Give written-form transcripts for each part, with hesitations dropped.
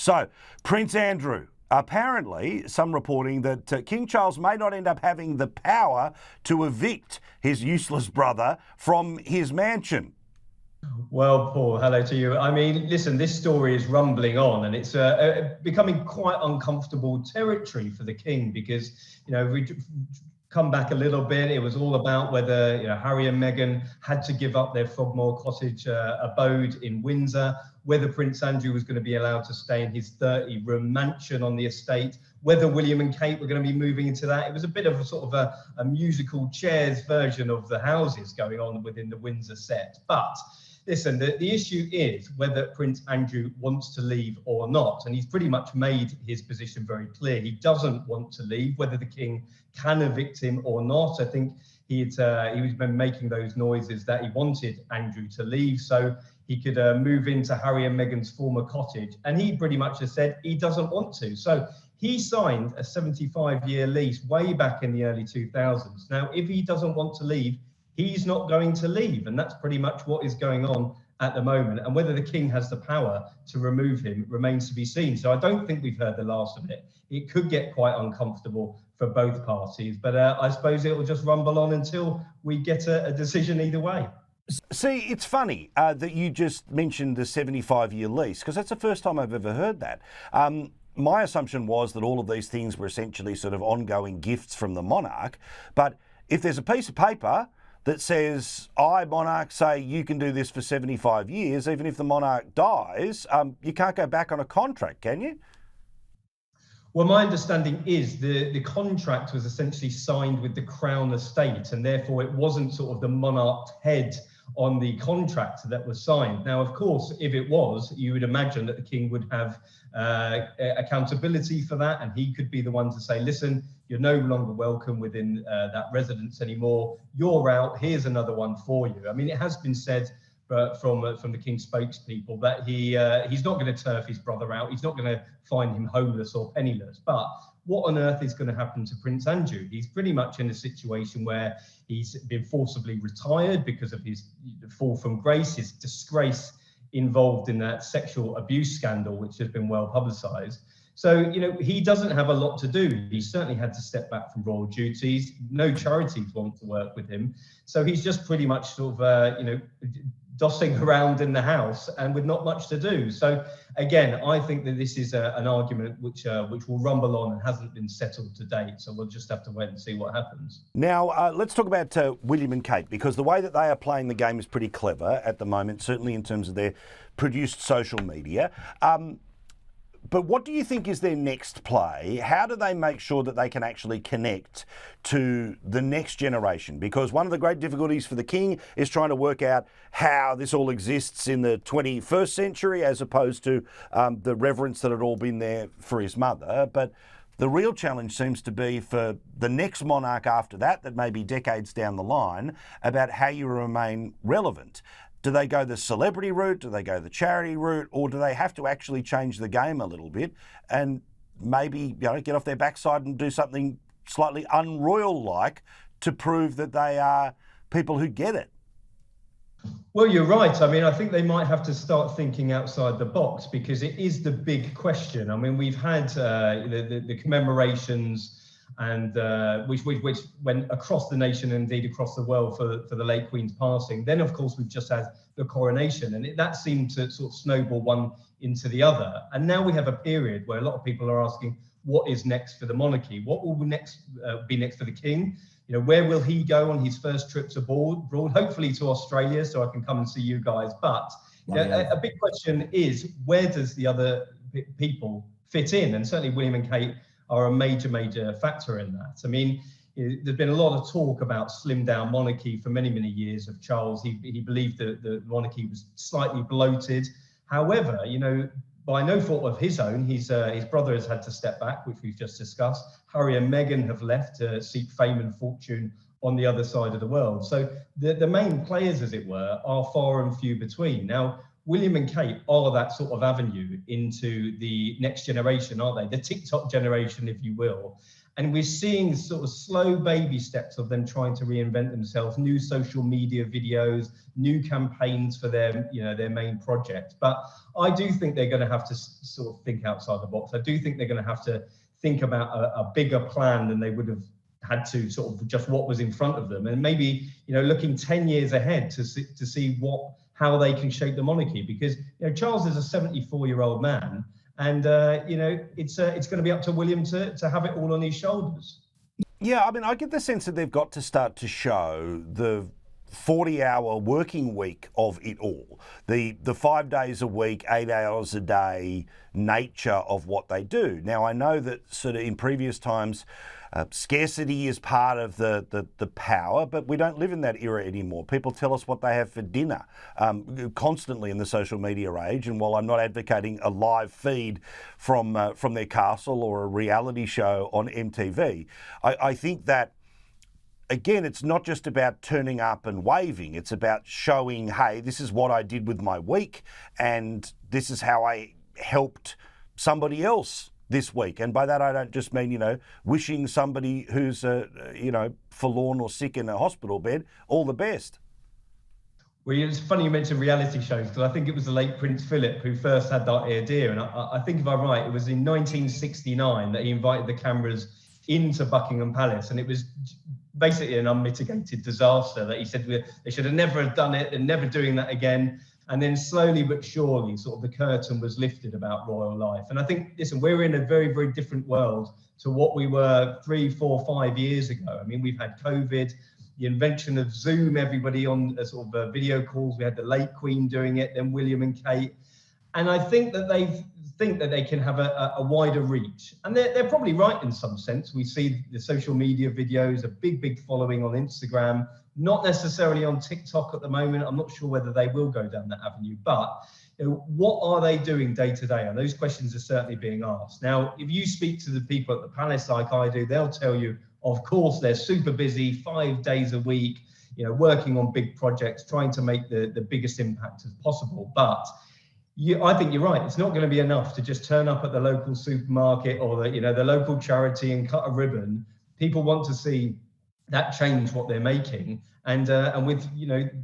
So, Prince Andrew, apparently some reporting that King Charles may not end up having the power to evict his useless brother from his mansion. Well, Paul, hello to you. I mean, listen, this story is rumbling on, and it's becoming quite uncomfortable territory for the king because, we come back a little bit. It was all about whether Harry and Meghan had to give up their Frogmore Cottage abode in Windsor, whether Prince Andrew was going to be allowed to stay in his 30-room mansion on the estate, whether William and Kate were going to be moving into that. It was a bit of a sort of a musical chairs version of the houses going on within the Windsor set. But listen, the issue is whether Prince Andrew wants to leave or not. And he's pretty much made his position very clear. He doesn't want to leave, whether the king can evict him or not. I think he's been making those noises that he wanted Andrew to leave so he could move into Harry and Meghan's former cottage. And he pretty much has said he doesn't want to. So he signed a 75-year lease way back in the early 2000s. Now, if he doesn't want to leave, he's not going to leave. And that's pretty much what is going on at the moment. And whether the king has the power to remove him remains to be seen. So I don't think we've heard the last of it. It could get quite uncomfortable for both parties. But I suppose it will just rumble on until we get a decision either way. See, it's funny that you just mentioned the 75-year lease, because that's the first time I've ever heard that. My assumption was that all of these things were essentially sort of ongoing gifts from the monarch. But if there's a piece of paper that says, I, monarch, say you can do this for 75 years, even if the monarch dies, you can't go back on a contract, can you? Well, my understanding is the contract was essentially signed with the Crown Estate, and therefore it wasn't sort of the monarch's head on the contract that was signed. Now, of course, if it was, you would imagine that the king would have accountability for that, and he could be the one to say, listen, you're no longer welcome within that residence anymore. You're out. Here's another one for you. I mean, it has been said from the king's spokespeople that he's not going to turf his brother out. He's not going to find him homeless or penniless. But what on earth is going to happen to Prince Andrew? He's pretty much in a situation where he's been forcibly retired because of his fall from grace, his disgrace involved in that sexual abuse scandal, which has been well publicised. So, he doesn't have a lot to do. He certainly had to step back from royal duties. No charities want to work with him. So he's just pretty much sort of, dossing around in the house and with not much to do. So again, I think that this is an argument which will rumble on and hasn't been settled to date. So we'll just have to wait and see what happens. Now, let's talk about William and Kate, because the way that they are playing the game is pretty clever at the moment, certainly in terms of their produced social media. But what do you think is their next play? How do they make sure that they can actually connect to the next generation? Because one of the great difficulties for the king is trying to work out how this all exists in the 21st century as opposed to the reverence that had all been there for his mother. But the real challenge seems to be for the next monarch after that may be decades down the line, about how you remain relevant. Do they go the celebrity route? Do they go the charity route? Or do they have to actually change the game a little bit and maybe get off their backside and do something slightly unroyal-like to prove that they are people who get it? Well, you're right. I mean, I think they might have to start thinking outside the box, because it is the big question. I mean, we've had the commemorations and which went across the nation and indeed across the world for the late Queen's passing. Then, of course, we've just had the coronation, and that seemed to sort of snowball one into the other. And now we have a period where a lot of people are asking, what is next for the monarchy? What will next be next for the king? Where will he go on his first trips abroad? Hopefully to Australia, so I can come and see you guys. But a big question is, where does the other people fit in? And certainly William and Kate are a major factor in that. I mean, there's been a lot of talk about slimmed down monarchy for many years of Charles. He believed that the monarchy was slightly bloated. However, by no fault of his own, his brother has had to step back, which we've just discussed. Harry and Meghan have left to seek fame and fortune on the other side of the world. So the main players, as it were, are far and few between. Now, William and Kate are that sort of avenue into the next generation, aren't they? The TikTok generation, if you will. And we're seeing sort of slow baby steps of them trying to reinvent themselves, new social media videos, new campaigns for their, their main project. But I do think they're going to have to sort of think outside the box. I do think they're going to have to think about a bigger plan than they would have had to, sort of just what was in front of them, and maybe looking 10 years ahead to see how they can shape the monarchy, because Charles is a 74-year-old man, and it's going to be up to William to have it all on his shoulders. Yeah, I mean, I get the sense that they've got to start to show the 40-hour working week of it all, the 5 days a week, 8 hours a day nature of what they do. Now, I know that sort of in previous times, scarcity is part of the power, but we don't live in that era anymore. People tell us what they have for dinner constantly in the social media age. And while I'm not advocating a live feed from their castle or a reality show on MTV, I think that, again, it's not just about turning up and waving. It's about showing, hey, this is what I did with my week, and this is how I helped somebody else this week. And by that, I don't just mean, wishing somebody who's, forlorn or sick in a hospital bed all the best. Well, it's funny you mentioned reality shows, because I think it was the late Prince Philip who first had that idea. And I think, if I'm right, it was in 1969 that he invited the cameras into Buckingham Palace. And it was basically an unmitigated disaster that he said they should have never have done it. They're never doing that again. And then slowly but surely, sort of the curtain was lifted about royal life. And I think, listen, we're in a very, very different world to what we were 3, 4, 5 years ago. I mean, we've had COVID, the invention of Zoom, everybody on sort of video calls. We had the late Queen doing it, then William and Kate. And I think that they can have a wider reach. And they're probably right in some sense. We see the social media videos, a big following on Instagram, not necessarily on TikTok at the moment. I'm not sure whether they will go down that avenue, but what are they doing day to day? And those questions are certainly being asked. Now, if you speak to the people at the palace like I do, they'll tell you, of course, they're super busy, 5 days a week, working on big projects, trying to make the biggest impact as possible. But I think you're right. It's not going to be enough to just turn up at the local supermarket or the local charity and cut a ribbon. People want to see that change what they're making, and with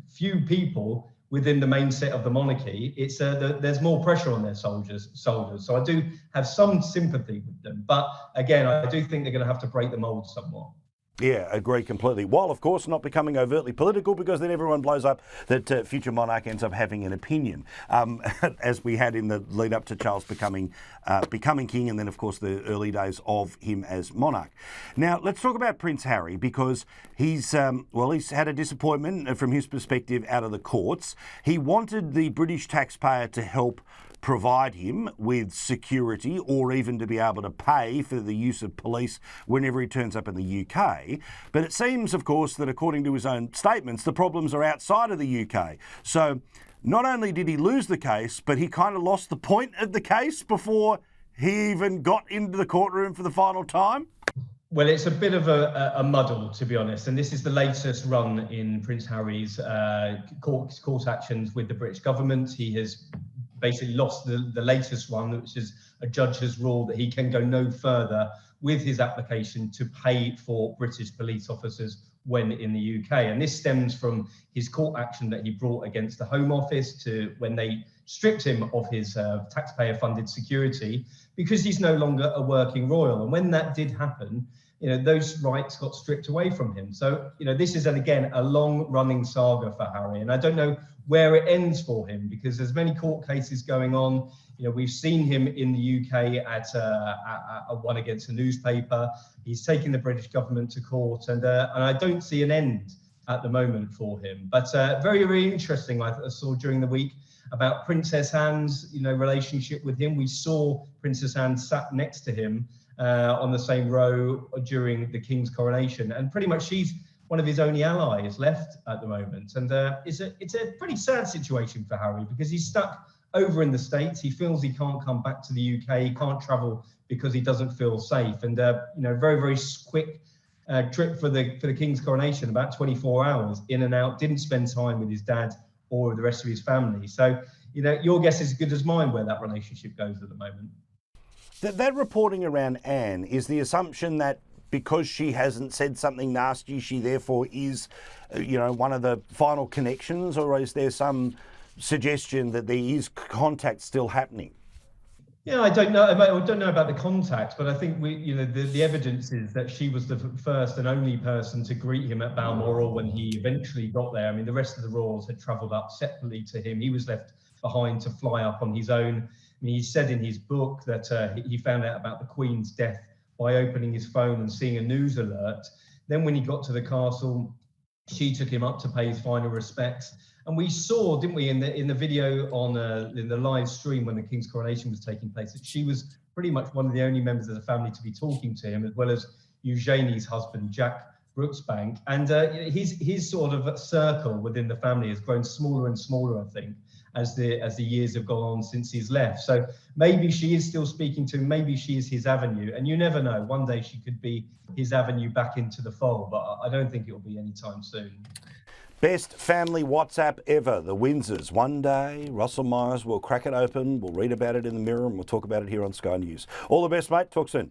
few people within the main set of the monarchy, it's there's more pressure on their shoulders. So I do have some sympathy with them, but again, I do think they're going to have to break the mold somewhat. Yeah, agree completely. While, of course, not becoming overtly political, because then everyone blows up that future monarch ends up having an opinion, as we had in the lead up to Charles becoming king, and then, of course, the early days of him as monarch. Now, let's talk about Prince Harry, because he's had a disappointment from his perspective out of the courts. He wanted the British taxpayer to help provide him with security, or even to be able to pay for the use of police whenever he turns up in the UK. But it seems, of course, that according to his own statements, the problems are outside of the UK. So not only did he lose the case, but he kind of lost the point of the case before he even got into the courtroom for the final time. Well, it's a bit of a muddle, to be honest. And this is the latest run in Prince Harry's court actions with the British government. He has basically lost the latest one, which is a judge has ruled that he can go no further with his application to pay for British police officers when in the UK. And this stems from his court action that he brought against the Home Office to when they stripped him of his taxpayer-funded security, because he's no longer a working royal. And when that did happen, those rights got stripped away from him. So, this is, again, a long-running saga for Harry. And I don't know where it ends for him, because there's many court cases going on. We've seen him in the UK at a one against a newspaper. He's taking the British government to court, and I don't see an end at the moment for him. But very, very interesting, I saw during the week about Princess Anne's, relationship with him. We saw Princess Anne sat next to him on the same row during the King's coronation, and pretty much she's one of his only allies left at the moment. And it's a pretty sad situation for Harry, because he's stuck over in the States. He feels he can't come back to the UK. He can't travel because he doesn't feel safe. And very, very quick trip for the King's coronation, about 24 hours in and out. Didn't spend time with his dad or the rest of his family. So you know, your guess is as good as mine where that relationship goes at the moment. That reporting around Anne is the assumption that because she hasn't said something nasty, she therefore is, one of the final connections, or is there some suggestion that there is contact still happening? Yeah, I don't know about the contact, but I think the evidence is that she was the first and only person to greet him at Balmoral when he eventually got there. I mean, the rest of the royals had travelled up separately to him. He was left behind to fly up on his own. I mean, he said in his book that he found out about the Queen's death by opening his phone and seeing a news alert. Then when he got to the castle, she took him up to pay his final respects. And we saw, didn't we, in the video in the live stream when the King's coronation was taking place, that she was pretty much one of the only members of the family to be talking to him, as well as Eugenie's husband, Jack Brooksbank. And his sort of circle within the family has grown smaller and smaller, I think, as the years have gone on since he's left. So maybe she is still speaking to him, maybe she is his avenue, and you never know. One day she could be his avenue back into the fold, but I don't think it will be anytime soon. Best family WhatsApp ever, the Windsors. One day, Russell Myers will crack it open, we'll read about it in the Mirror, and we'll talk about it here on Sky News. All the best, mate. Talk soon.